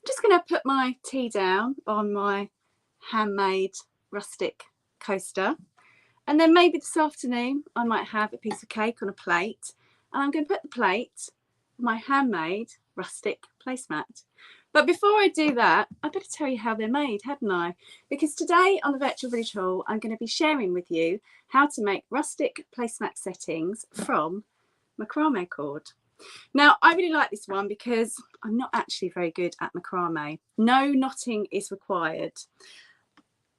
just going to put my tea down on my handmade rustic coaster, and then maybe this afternoon I might have a piece of cake on a plate, and I'm going to put the plate on my handmade rustic placemat. But before I do that, I better tell you how they're made, hadn't I? Because today on the Virtual Village Hall, I'm going to be sharing with you how to make rustic placemat settings from macrame cord. Now, I really like this one because I'm not actually very good at macrame. No knotting is required.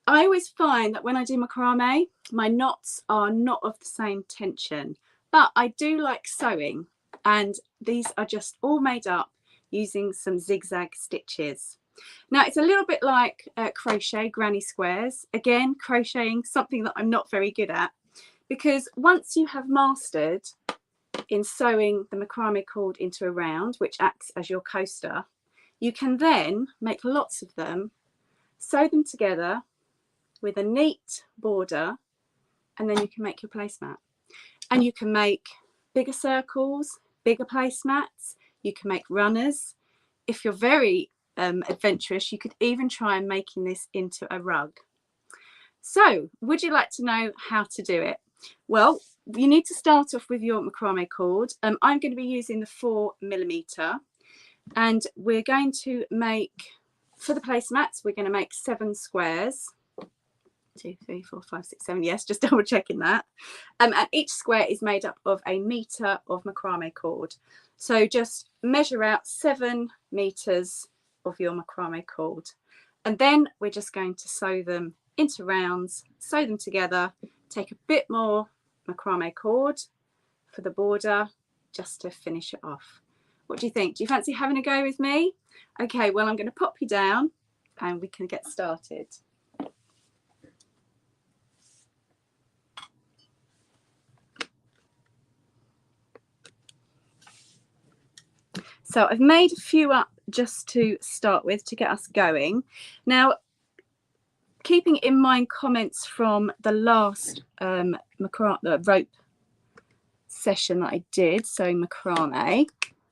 I always find that when I do macrame, my knots are not of the same tension, but I do like sewing, and these are just all made up using some zigzag stitches. Now, it's a little bit like crochet granny squares. Again, crocheting, something that I'm not very good at, because once you have mastered in sewing the macrame cord into a round, which acts as your coaster, you can then make lots of them, sew them together with a neat border, and then you can make your placemat. And you can make bigger circles, bigger placemats, you can make runners. If you're very adventurous, you could even try and making this into a rug. So would you like to know how to do it? Well, you need to start off with your macrame cord. I'm going to be using the 4mm, and we're going to make, for the placemats, we're going to make 7 squares. 2, 3, 4, 5, 6, 7. Yes, just double checking that. And each square is made up of a metre of macrame cord. So just measure out 7 meters of your macrame cord, and then we're just going to sew them into rounds, sew them together, take a bit more macrame cord for the border just to finish it off. What do you think? Do you fancy having a go with me? Okay, well, I'm going to pop you down and we can get started. So I've made a few up just to start with to get us going. Now, keeping in mind comments from the last rope session that I did, sewing macrame,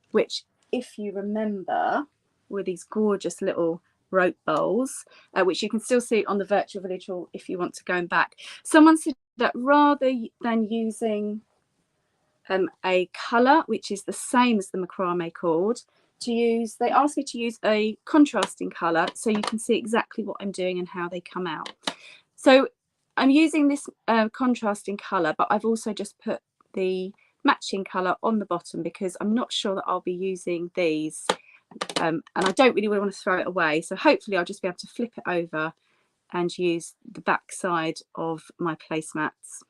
which, if you remember, were these gorgeous little rope bowls, which you can still see on the Virtual Village Hall if you want to go back. Someone said that rather than using a colour which is the same as the macrame cord, they asked me to use a contrasting colour so you can see exactly what I'm doing and how they come out. So I'm using this contrasting colour, but I've also just put the matching colour on the bottom because I'm not sure that I'll be using these, and I don't really want to throw it away, so hopefully I'll just be able to flip it over and use the back side of my placemats.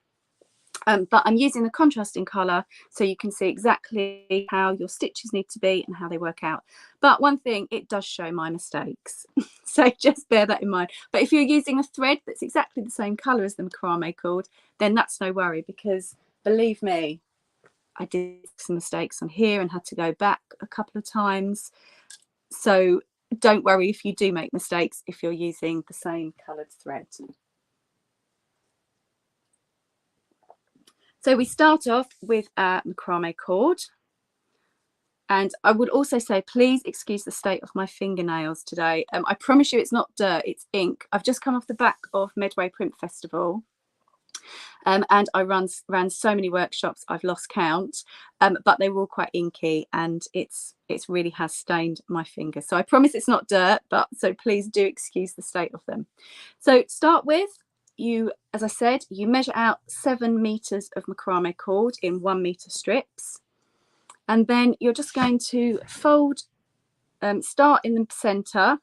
But I'm using the contrasting colour so you can see exactly how your stitches need to be and how they work out. But one thing, it does show my mistakes, so just bear that in mind. But if you're using a thread that's exactly the same colour as the macrame cord, then that's no worry, because believe me, I did some mistakes on here and had to go back a couple of times. So don't worry if you do make mistakes if you're using the same coloured thread. So we start off with our macrame cord, and I would also say please excuse the state of my fingernails today. I promise you it's not dirt, it's ink. I've just come off the back of Medway Print Festival, and I ran so many workshops I've lost count, but they were all quite inky, and it's really has stained my fingers. So I promise it's not dirt, but so please do excuse the state of them. So start with, you, as I said, you measure out 7 meters of macrame cord in 1 meter strips, and then you're just going to fold, start in the center.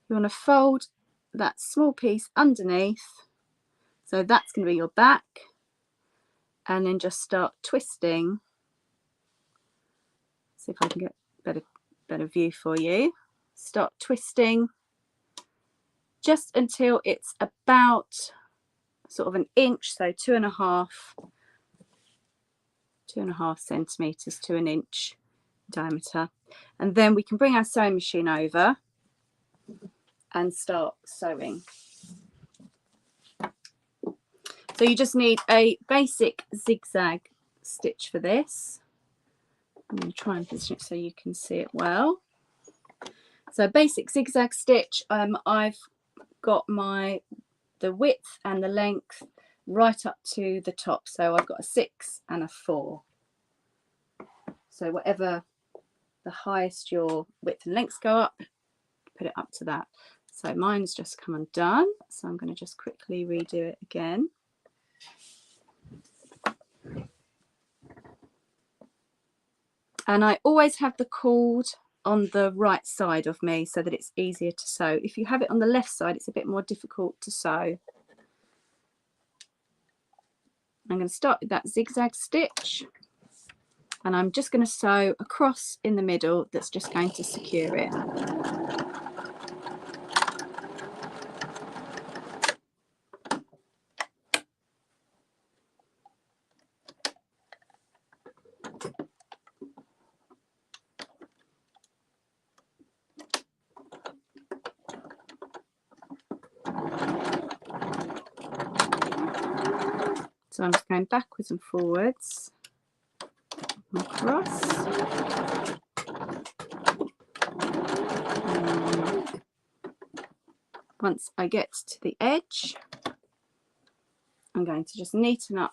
You want to fold that small piece underneath, so that's going to be your back, and then just start twisting. See if I can get better view for you. Start twisting just until it's about sort of an inch, so 2.5 centimeters to an inch diameter, and then we can bring our sewing machine over and start sewing. So you just need a basic zigzag stitch for this. I'm going to try and position it so you can see it well. So basic zigzag stitch. I've got the width and the length right up to the top, so I've got a 6 and a 4. So whatever the highest your width and lengths go up, put it up to that. So mine's just come undone, so I'm going to just quickly redo it again. And I always have the cord on the right side of me so that it's easier to sew. If you have it on the left side, it's a bit more difficult to sew. I'm going to start with that zigzag stitch, and I'm just going to sew across in the middle. That's just going to secure it. So I'm just going backwards and forwards across. Once I get to the edge, I'm going to just neaten up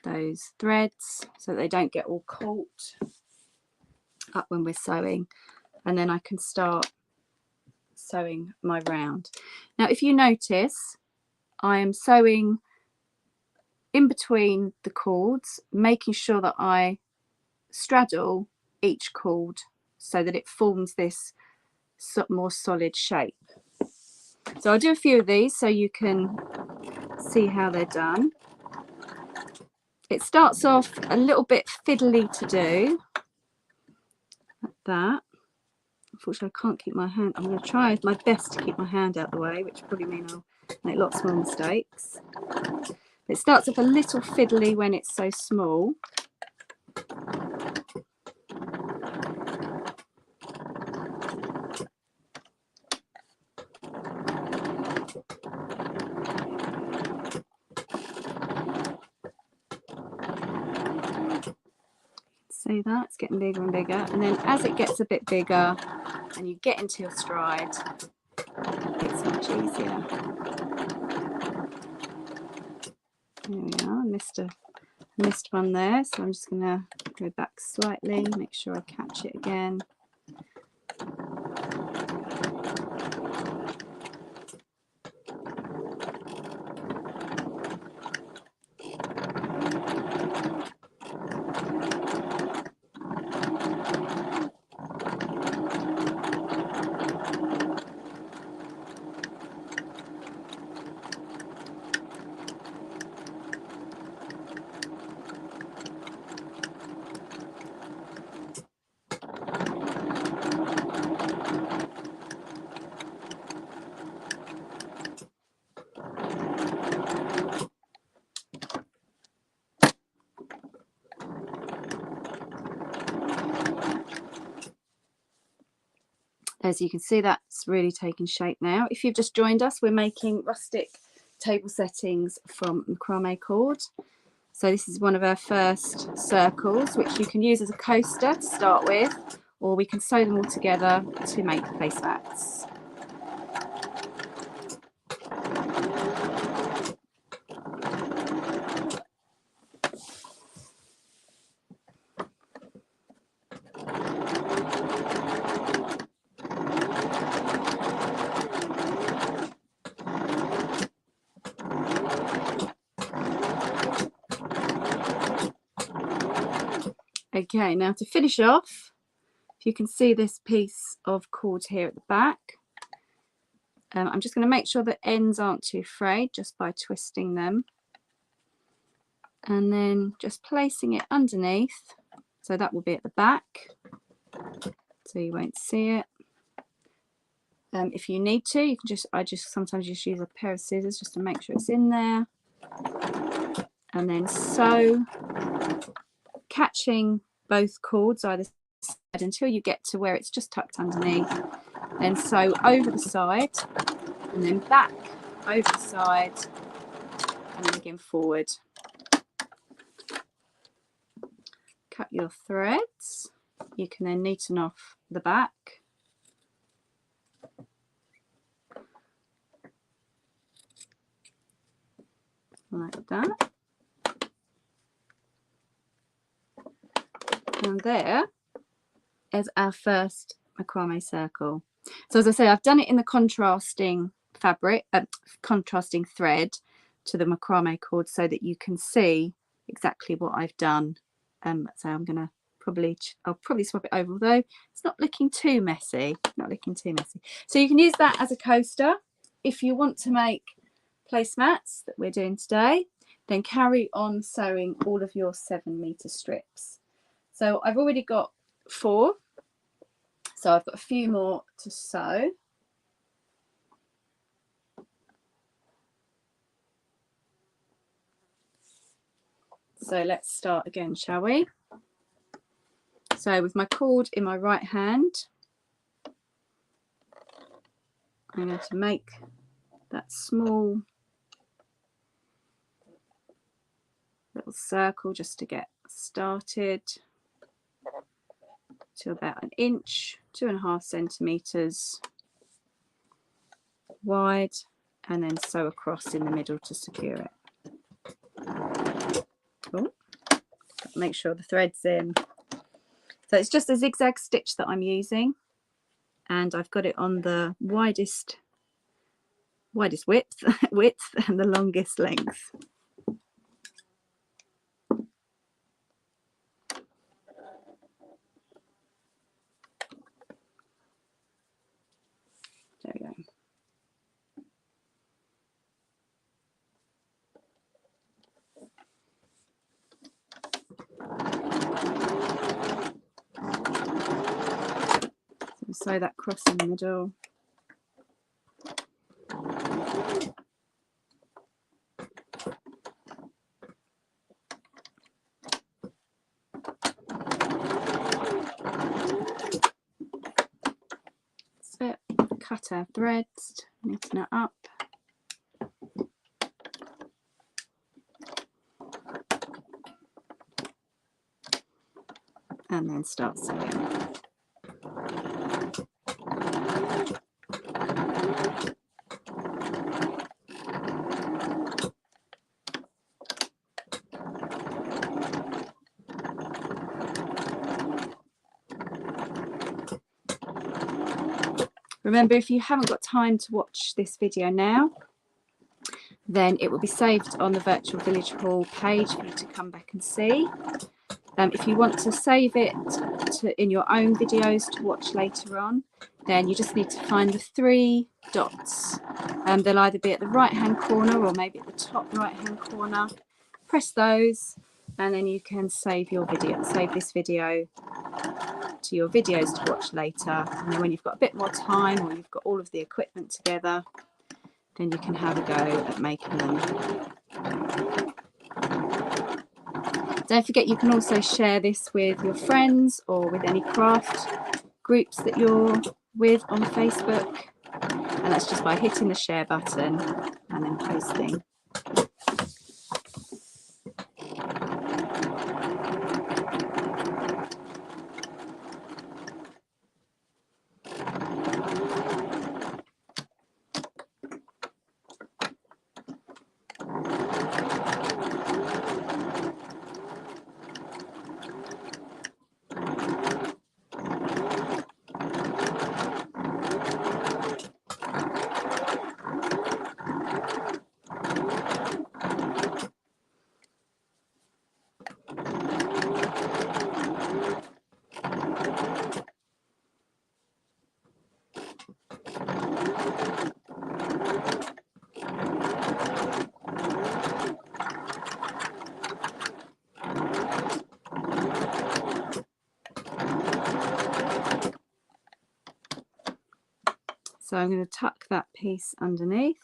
those threads so that they don't get all caught up when we're sewing, and then I can start sewing my round. Now if you notice, I am sewing in between the cords, making sure that I straddle each cord so that it forms this more solid shape. So I'll do a few of these so you can see how they're done. It starts off a little bit fiddly to do, like that. Unfortunately, I can't keep my hand. I'm going to try my best to keep my hand out the way, which probably means I'll make lots more mistakes. It starts off a little fiddly when it's so small. See that? It's getting bigger and bigger. And then as it gets a bit bigger and you get into your stride, it's much easier. There we are. Missed one there, so I'm just going to go back slightly, make sure I catch it again. As you can see, that's really taken shape now. If you've just joined us, we're making rustic table settings from macramé cord. So this is one of our first circles, which you can use as a coaster to start with, or we can sew them all together to make placemats. Okay, now to finish off, if you can see this piece of cord here at the back, I'm just going to make sure the ends aren't too frayed just by twisting them, and then just placing it underneath, so that will be at the back, so you won't see it. If you need to, you can I sometimes just use a pair of scissors just to make sure it's in there, and then sew, catching both cords either side until you get to where it's just tucked underneath. Then sew over the side, and then back over the side, and then again forward. Cut your threads. you can then neaten off the back. Like that. And there is our first macrame circle. So as I say, I've done it in the contrasting fabric, contrasting thread to the macrame cord so that you can see exactly what I've done. So I'm gonna I'll probably swap it over, although it's not looking too messy, So you can use that as a coaster. If you want to make placemats that we're doing today, then carry on sewing all of your 7-meter strips. So I've already got 4, so I've got a few more to sew. So let's start again, shall we? So with my cord in my right hand, I'm going to make that small little circle just to get started to about 1 inch, 2.5 centimeters wide, and then sew across in the middle to secure it. Oh, make sure the thread's in. So it's just a zigzag stitch that I'm using, and I've got it on the widest width and the longest length. There we go. So sew that cross in the middle. That's it. Cut our threads, neaten it up. And then start sewing. Remember, if you haven't got time to watch this video now, then it will be saved on the Virtual Village Hall page for you to come back and see. If you want to save it in your own videos to watch later on, then you just need to find the 3 dots. They'll either be at the right hand corner or maybe at the top right hand corner. Press those and then you can save this video to your videos to watch later. And then when you've got a bit more time or you've got all of the equipment together, then you can have a go at making them. Don't forget, you can also share this with your friends or with any craft groups that you're with on Facebook, and that's just by hitting the share button and then posting. So I'm going to tuck that piece underneath.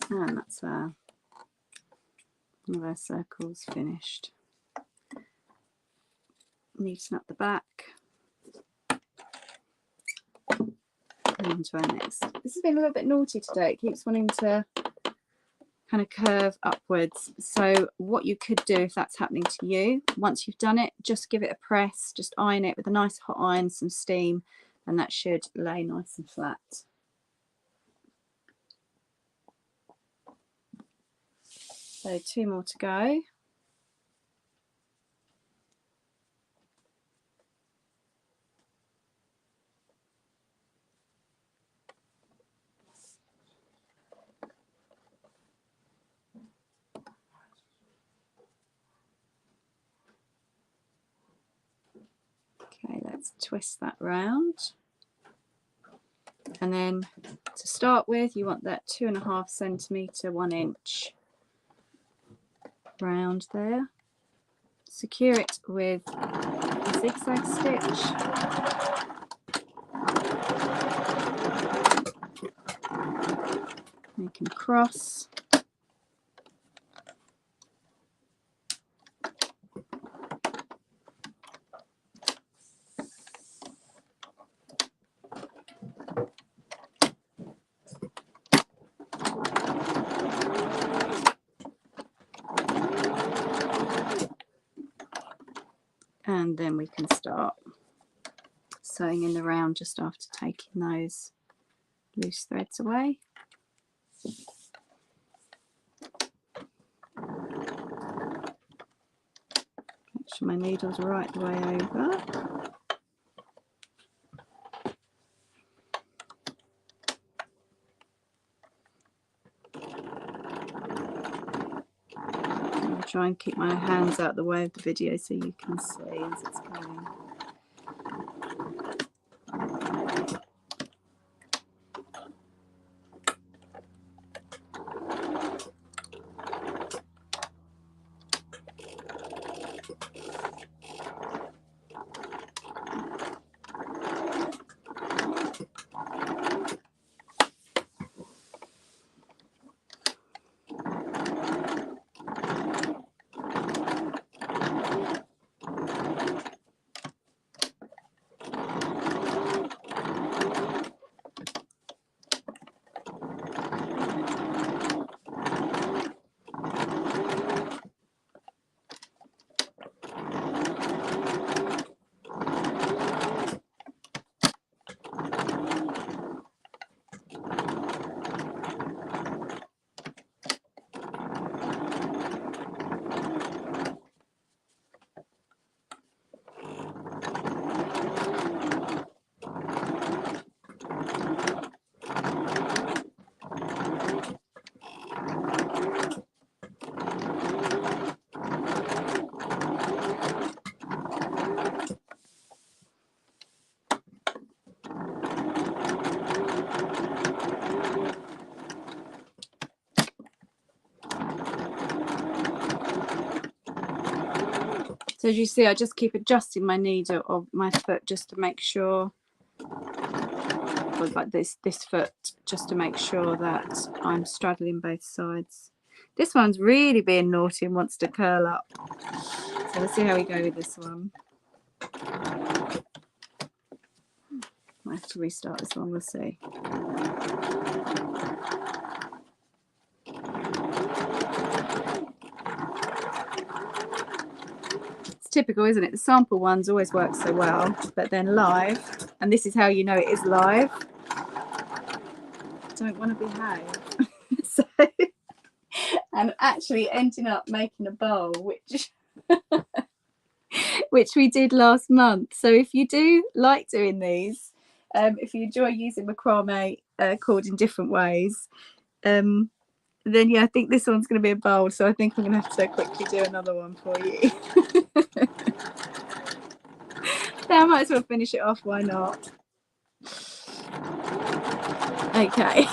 And that's one of our circles finished. neaten up the back. And on to our next. This has been a little bit naughty today. It keeps wanting to kind of curve upwards. So what you could do if that's happening to you, once you've done it, just give it a press, just iron it with a nice hot iron, some steam, and that should lay nice and flat. So 2 more to go. Okay, let's twist that round. And then to start with, you want that 2.5 centimetre, 1 inch round there. Secure it with a zigzag stitch. Make them cross. And then we can start sewing in the round just after taking those loose threads away. Make sure my needle's right the way over. I'll try and keep my hands out the way of the video so you can see as it's going. So as you see, I just keep adjusting my needle or my foot just to make sure, or like this foot, just to make sure that I'm straddling both sides. This one's really being naughty and wants to curl up. So let's see how we go with this one. I have to restart this one, we'll see. Typical, isn't it? The sample ones always work so well, but then live, and this is how you know it is live, don't want to behave. So, and actually ending up making a bowl, which we did last month. So if you do like doing these, if you enjoy using macrame cord in different ways, then yeah, I think this one's going to be a bowl, so I think I'm going to have to quickly do another one for you. I might as well finish it off, why not? Okay.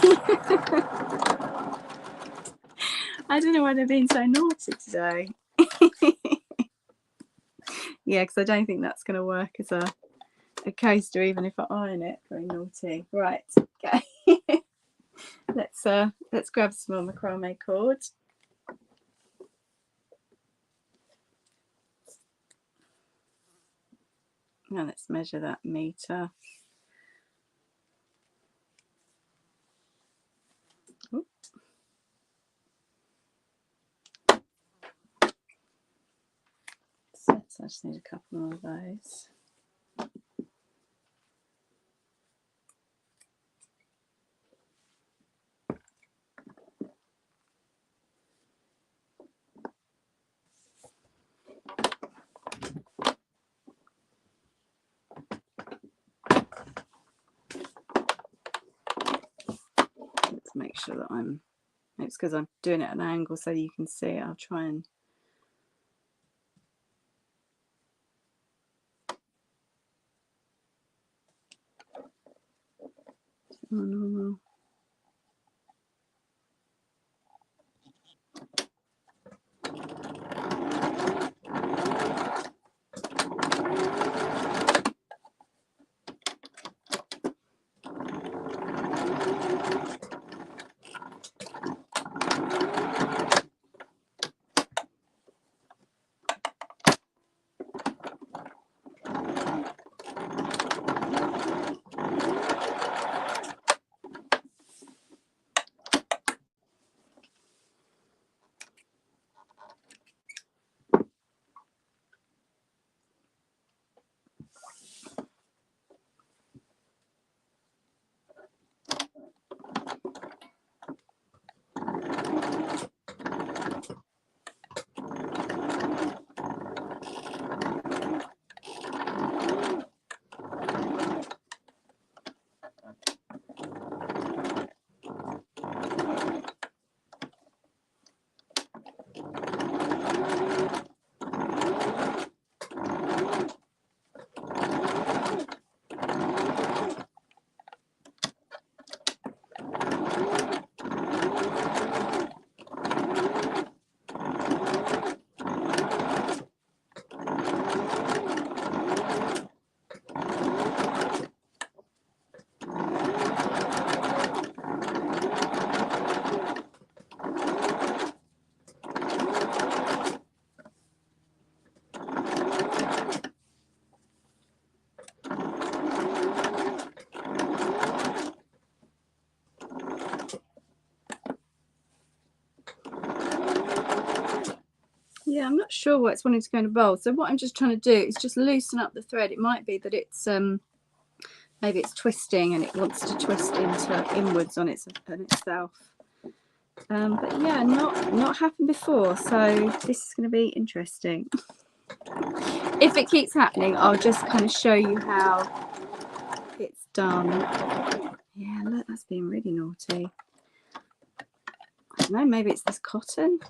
I don't know why they're being so naughty today. Yeah, because I don't think that's going to work as a coaster, even if I iron it. Very naughty. Right, okay. Let's grab some more macrame cord. Now let's measure that meter. Ooh. So I just need a couple more of those. Let's make sure that it's because I'm doing it at an angle so you can see it. I'll try and more normal. Yeah, I'm not sure why it's wanting to go in a bowl. So what I'm just trying to do is just loosen up the thread. It might be that it's maybe it's twisting and it wants to twist inwards on itself. But yeah, not happened before, so this is going to be interesting. If it keeps happening, I'll just kind of show you how it's done. Yeah, look, that's being really naughty. I don't know, maybe it's this cotton.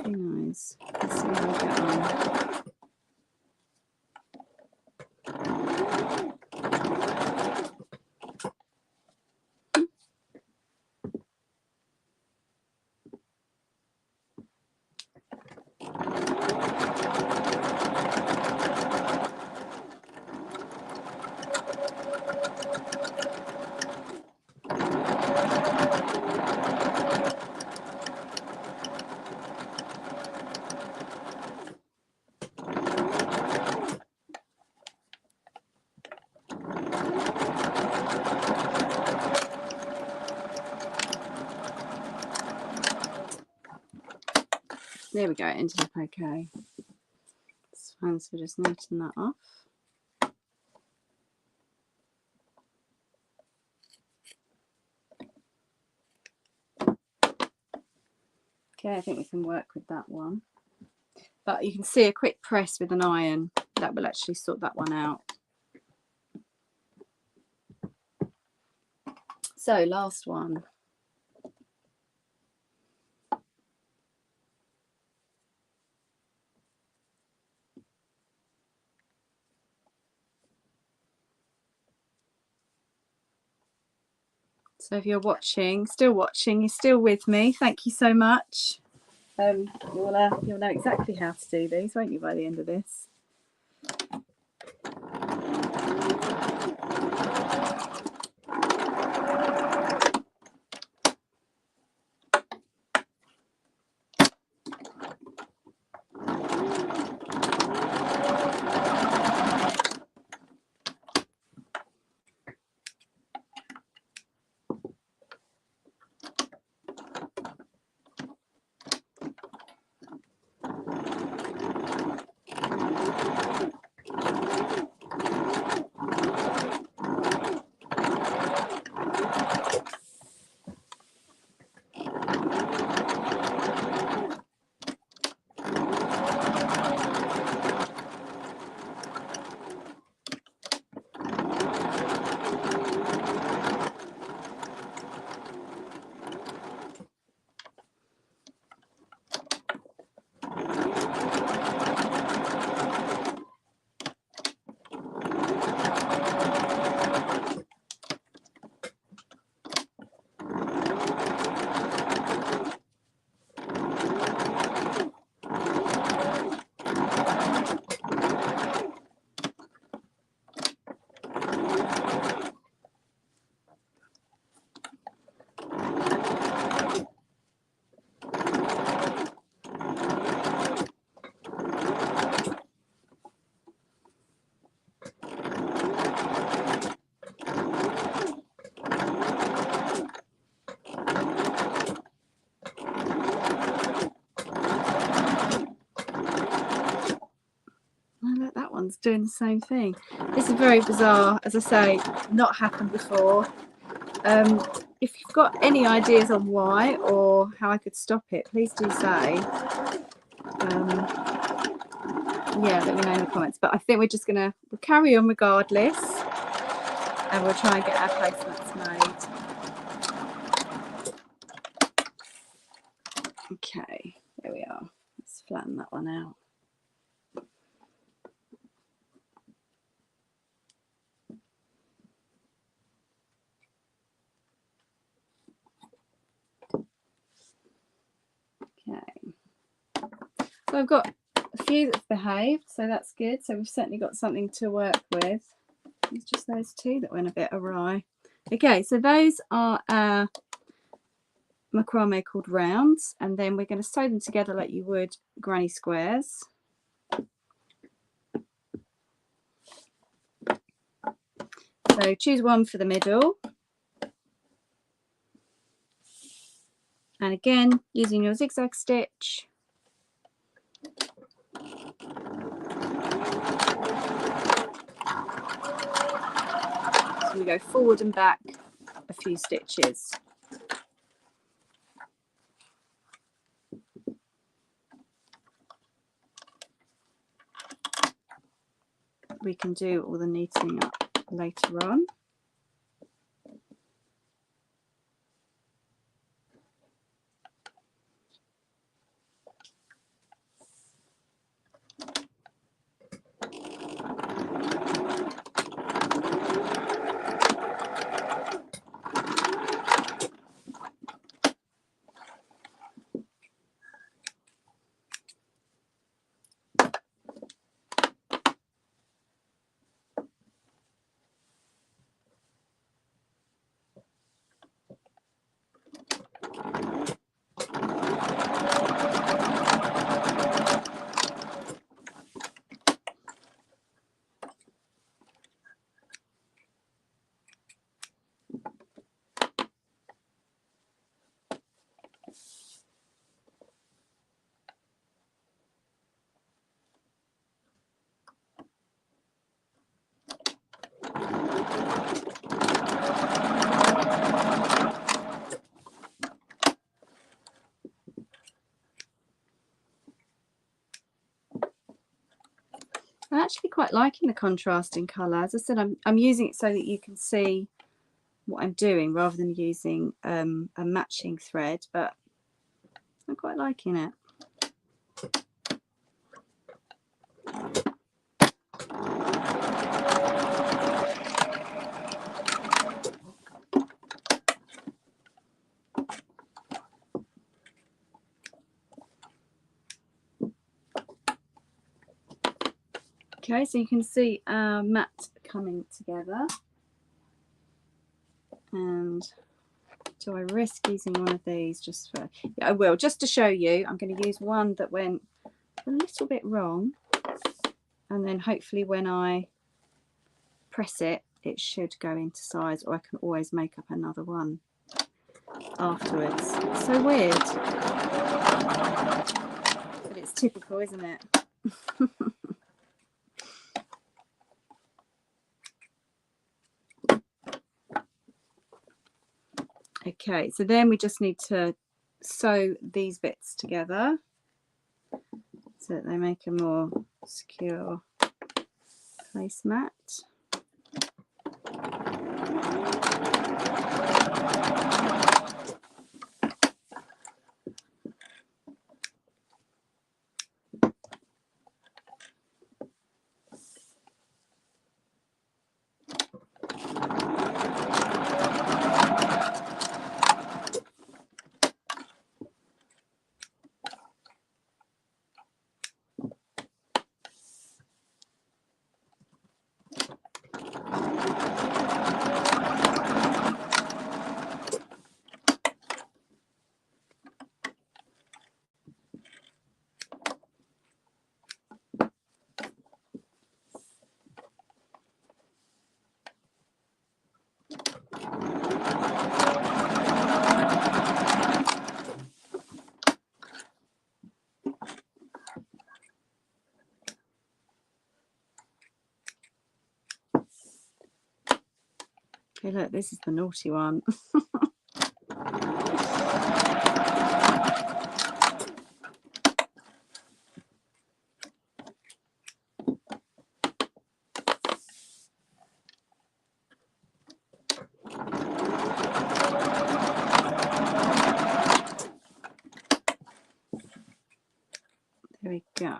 Who knows? Let's see how we get on. There we go, it ended up okay. It's fine, so just neaten that off. Okay, I think we can work with that one. But you can see a quick press with an iron, that will actually sort that one out. So, last one. So if you're watching, you're still with me, thank you so much. You'll know exactly how to do these, won't you, by the end of this? look, that one's doing the same thing. This is very bizarre, as I say, not happened before. If you've got any ideas on why or how I could stop it, please do say. Yeah, let me know in the comments. But I think we'll carry on regardless, and we'll try and get our placements made. Okay, there we are. Let's flatten that one out. Okay, so I've got a few that have behaved, so that's good. So we've certainly got something to work with. It's just those two that went a bit awry. Okay, so those are our macrame called rounds, and then we're going to sew them together like you would granny squares. So choose one for the middle, and again using your zigzag stitch, so we go forward and back a few stitches. We can do all the knitting up later on. I'm actually quite liking the contrast in colour. As I said, I'm using it so that you can see what I'm doing rather than using a matching thread, but I'm quite liking it. Okay, so you can see our mat coming together. And do I risk using one of these just for... Yeah, I will, just to show you. I'm going to use one that went a little bit wrong. And then hopefully when I press it, it should go into size, or I can always make up another one afterwards. It's so weird. But it's typical, isn't it? Okay, so then we just need to sew these bits together so that they make a more secure placemat. Okay, look, this is the naughty one. There we go.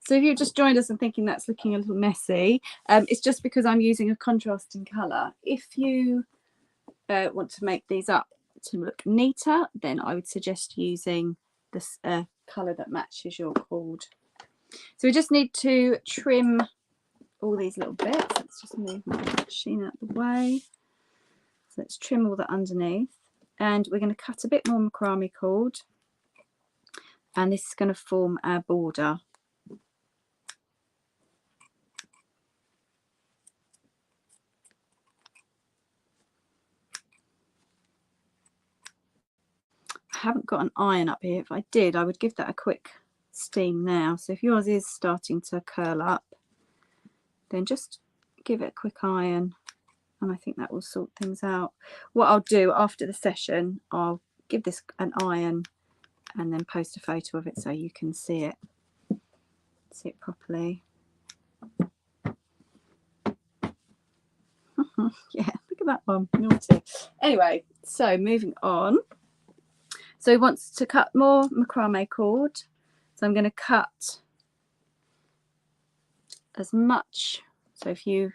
So if you've just joined us and thinking that's looking a little messy, it's just because I'm using a contrasting colour. If you want to make these up to look neater, then I would suggest using this colour that matches your cord. So we just need to trim all these little bits. Let's just move my machine out of the way. So let's trim all that underneath. And we're going to cut a bit more macrame cord. And this is going to form our border. I haven't got an iron up here. If I did, I would give that a quick steam now. So if yours is starting to curl up, then just give it a quick iron, and I think that will sort things out. What I'll do after the session, I'll give this an iron and then post a photo of it so you can see it properly. Yeah, look at that one, naughty. Anyway, so moving on. So he wants to cut more macrame cord. So I'm going to cut as much. So if you,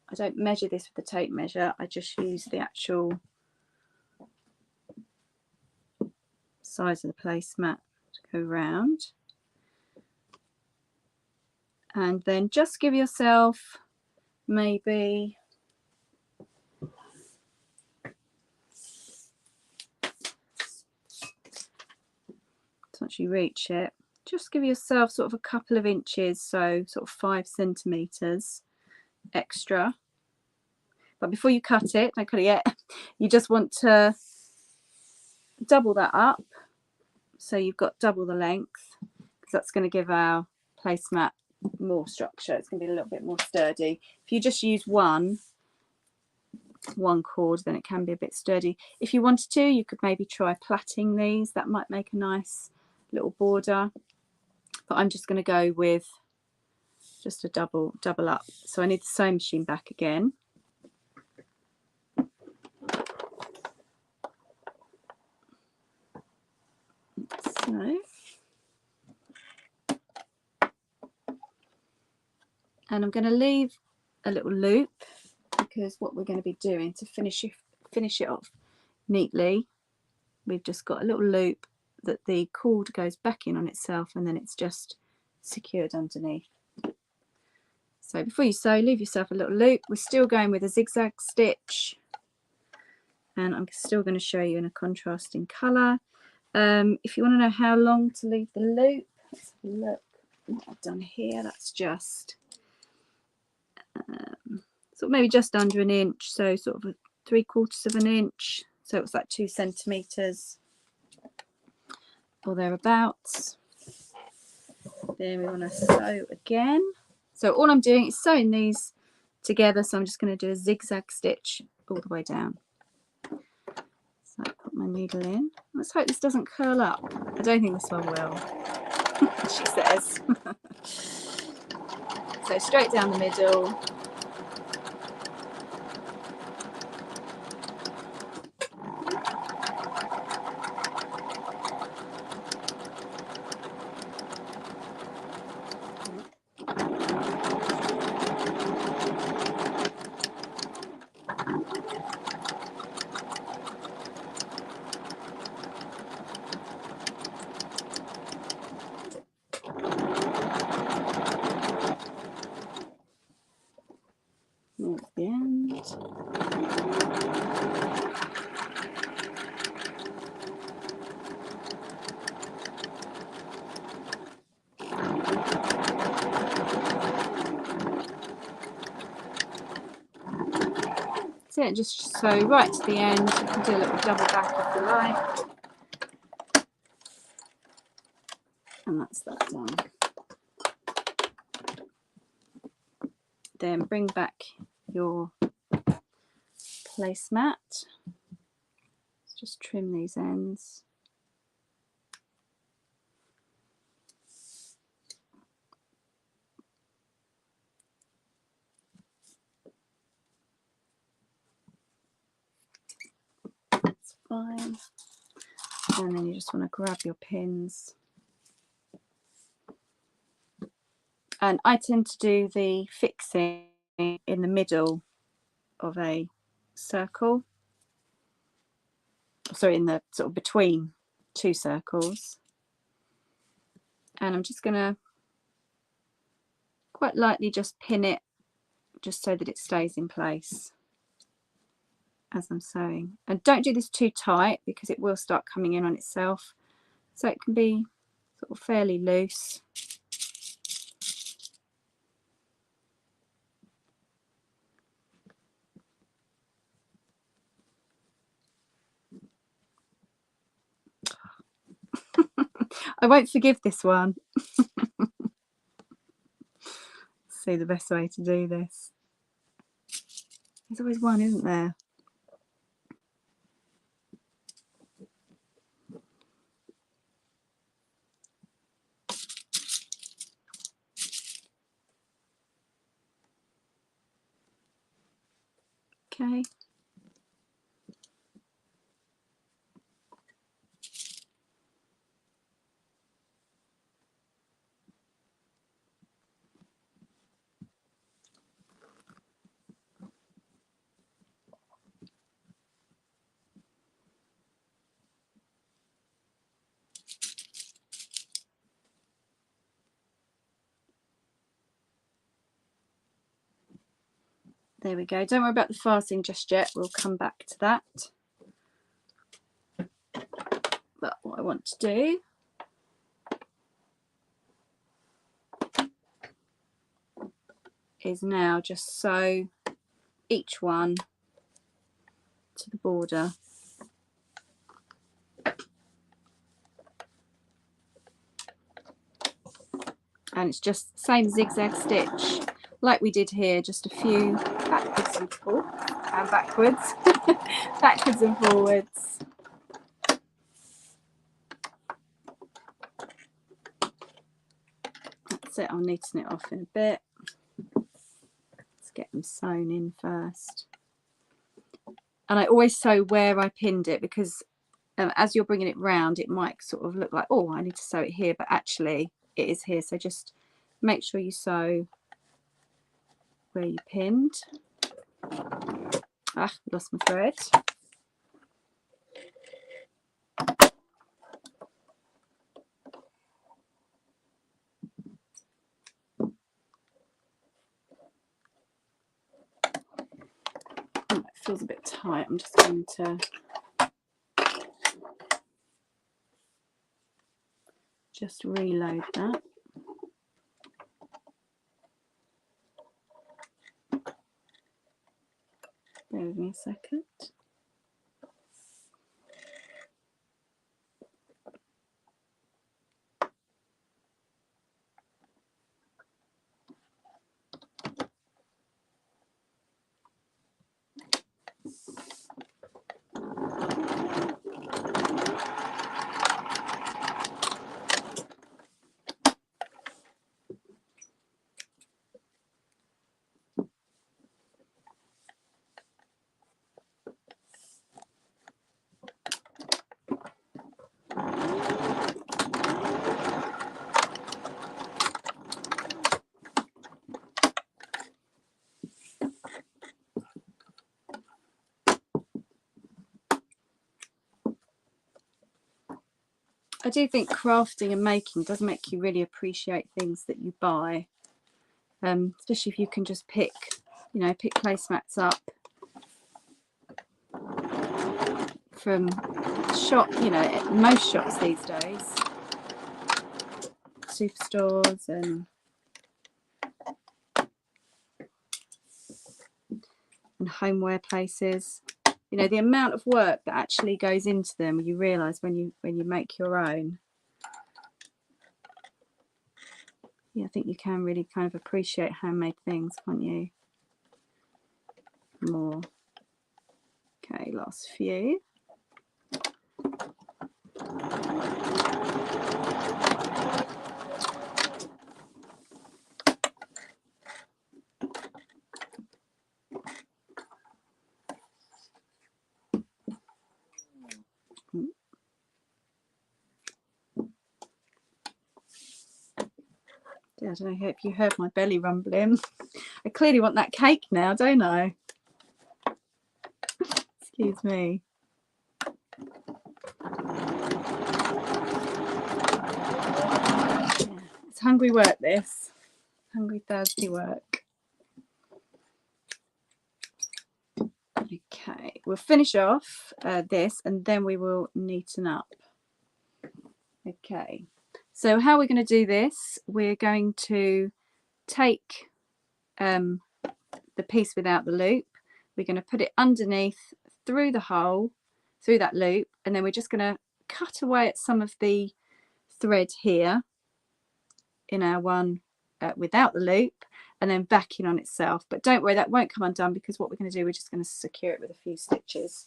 I don't measure this with the tape measure, I just use the actual size of the placemat to go round. And then just give yourself maybe once you reach it, just give yourself sort of a couple of inches, so sort of 5 centimeters extra. But before you cut it, don't cut it yet, you just want to double that up so you've got double the length, because that's going to give our placemat more structure. It's going to be a little bit more sturdy. If you just use one cord, then it can be a bit sturdy. If you wanted to, you could maybe try plaiting these. That might make a nice little border, but I'm just going to go with just a double up. So I need the sewing machine back again. So, and I'm going to leave a little loop, because what we're going to be doing to finish it off neatly, we've just got a little loop that the cord goes back in on itself, and then it's just secured underneath. So before you sew, leave yourself a little loop. We're still going with a zigzag stitch, and I'm still going to show you in a contrasting colour. If you want to know how long to leave the loop, let's have a look what I've done here. That's just sort of maybe just under an inch, so sort of 3/4 of an inch, so it's like 2 centimeters or thereabouts. Then we want to sew again. So all I'm doing is sewing these together, so I'm just going to do a zigzag stitch all the way down. So I put my needle in. Let's hope this doesn't curl up. I don't think this one will. She says. So straight down the middle. There's the end. That's it, just sew right to the end. You can do a little double back if you like. And that's that done. Then bring back your placemat. Let's just trim these ends. That's fine. And then you just want to grab your pins. And I tend to do the fixing in the middle of a circle. Sorry, in the sort of between two circles. And I'm just going to quite lightly just pin it just so that it stays in place as I'm sewing. And don't do this too tight because it will start coming in on itself. So it can be sort of fairly loose. I won't forgive this one. See the best way to do this. There's always one, isn't there? Okay. There we go. Don't worry about the fasting just yet. We'll come back to that. But what I want to do is now just sew each one to the border. And it's just the same zigzag stitch like we did here, just a few backwards and backwards, backwards and forwards. That's it. I'll neaten it off in a bit. Let's get them sewn in first. And I always sew where I pinned it because as you're bringing it round, it might sort of look like, oh, I need to sew it here, but actually it is here. So just make sure you sew where you pinned. Ah, lost my thread. Oh, it feels a bit tight. I'm just going to just reload that. Bear with me a second. I do think crafting and making does make you really appreciate things that you buy, especially if you can just pick placemats up from shop, most shops these days, superstores and homeware places. The amount of work that actually goes into them, you realise when you make your own. Yeah, I think you can really kind of appreciate handmade things, can't you? More. Okay, last few. I don't know if you heard my belly rumbling. I clearly want that cake now, don't I? Excuse me. Yeah, it's hungry work, this. Hungry Thursday work. Okay, we'll finish off this and then we will neaten up. Okay, so how we're going to do this, we're going to take the piece without the loop, we're going to put it underneath through the hole, through that loop, and then we're just going to cut away at some of the thread here in our one without the loop, and then back in on itself. But don't worry, that won't come undone, because what we're going to do, we're just going to secure it with a few stitches.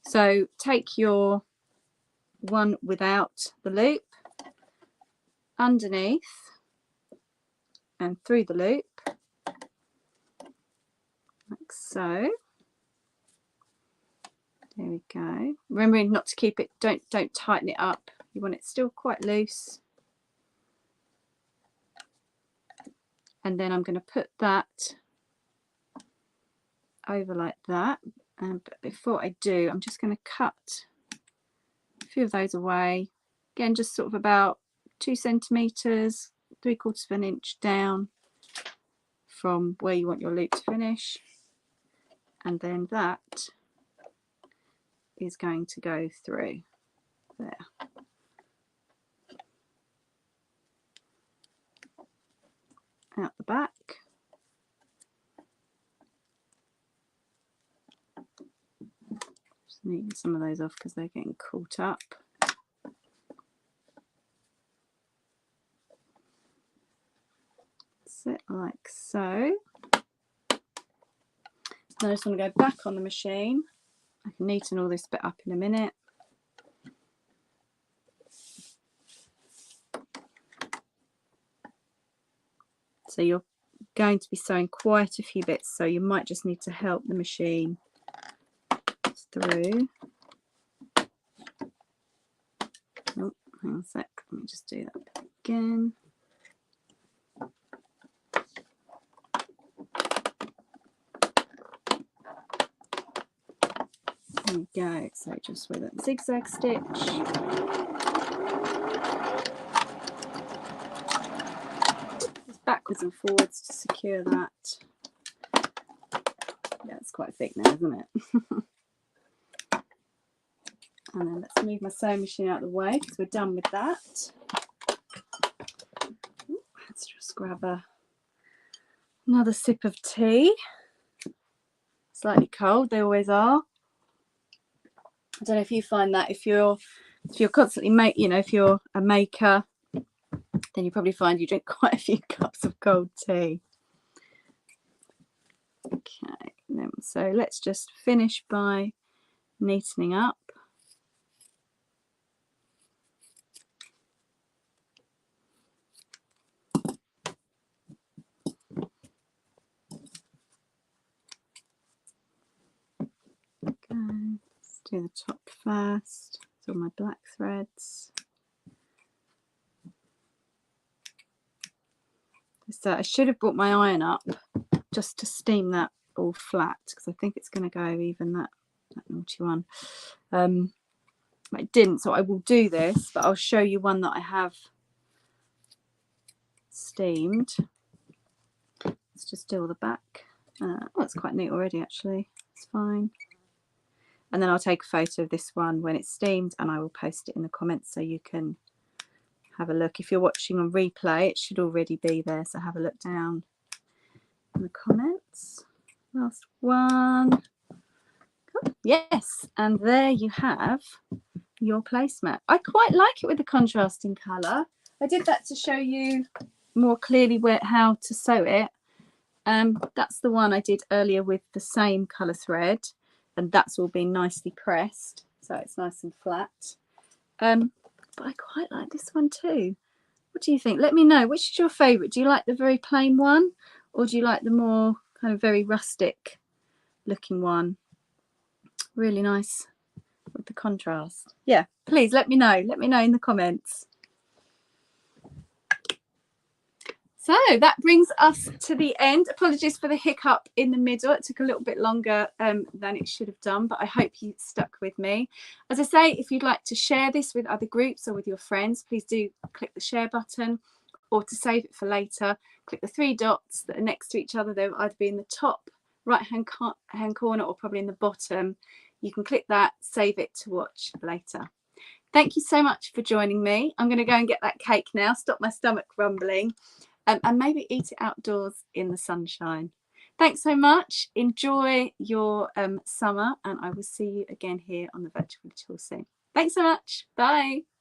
So take your one without the loop, underneath and through the loop, like so. There we go. Remembering not to keep it, don't tighten it up. You want it still quite loose. And then I'm going to put that over like that. But before I do, I'm just going to cut a few of those away. Again, just sort of about 2 centimeters, 3/4 of an inch down from where you want your loop to finish. And then that is going to go through there. Out the back. Just neaten some of those off because they're getting caught up. Sit like so. Then I just want to go back on the machine. I can neaten all this bit up in a minute. So you're going to be sewing quite a few bits, so you might just need to help the machine through. Oh, hang on a sec, let me just do that again. There we go, so just with a zigzag stitch. Just backwards and forwards to secure that. Yeah, it's quite thick now, isn't it? And then let's move my sewing machine out of the way because we're done with that. Ooh, let's just grab another sip of tea. Slightly cold, they always are. I don't know if you find that if you're constantly if you're a maker, then you probably find you drink quite a few cups of cold tea. Okay, so let's just finish by neatening up. Okay, let's do the top first. It's all my black threads. So I should have brought my iron up just to steam that all flat, because I think it's going to go even that naughty one. But it didn't, so I will do this, but I'll show you one that I have steamed. Let's just do all the back. Oh, it's quite neat already, actually. It's fine. And then I'll take a photo of this one when it's steamed, and I will post it in the comments so you can have a look. If you're watching on replay, it should already be there, so have a look down in the comments. Last one. Yes, and there you have your placemat. I quite like it with the contrasting colour. I did that to show you more clearly how to sew it. That's the one I did earlier with the same colour thread. and that's all been nicely pressed, so it's nice and flat. But I quite like this one too. What do you think? Let me know, which is your favourite? Do you like the very plain one, or do you like the more kind of very rustic looking one? Really nice with the contrast. Yeah, please let me know. Let me know in the comments. So that brings us to the end. Apologies for the hiccup in the middle. It took a little bit longer than it should have done, but I hope you stuck with me. As I say, if you'd like to share this with other groups or with your friends, please do click the share button, or to save it for later, click the 3 dots that are next to each other. They'll either be in the top right hand corner or probably in the bottom. You can click that, save it to watch later. Thank you so much for joining me. I'm going to go and get that cake now, stop my stomach rumbling. And maybe eat it outdoors in the sunshine. Thanks so much. Enjoy your summer, and I will see you again here on the Virtual Tool soon. Thanks so much. Bye.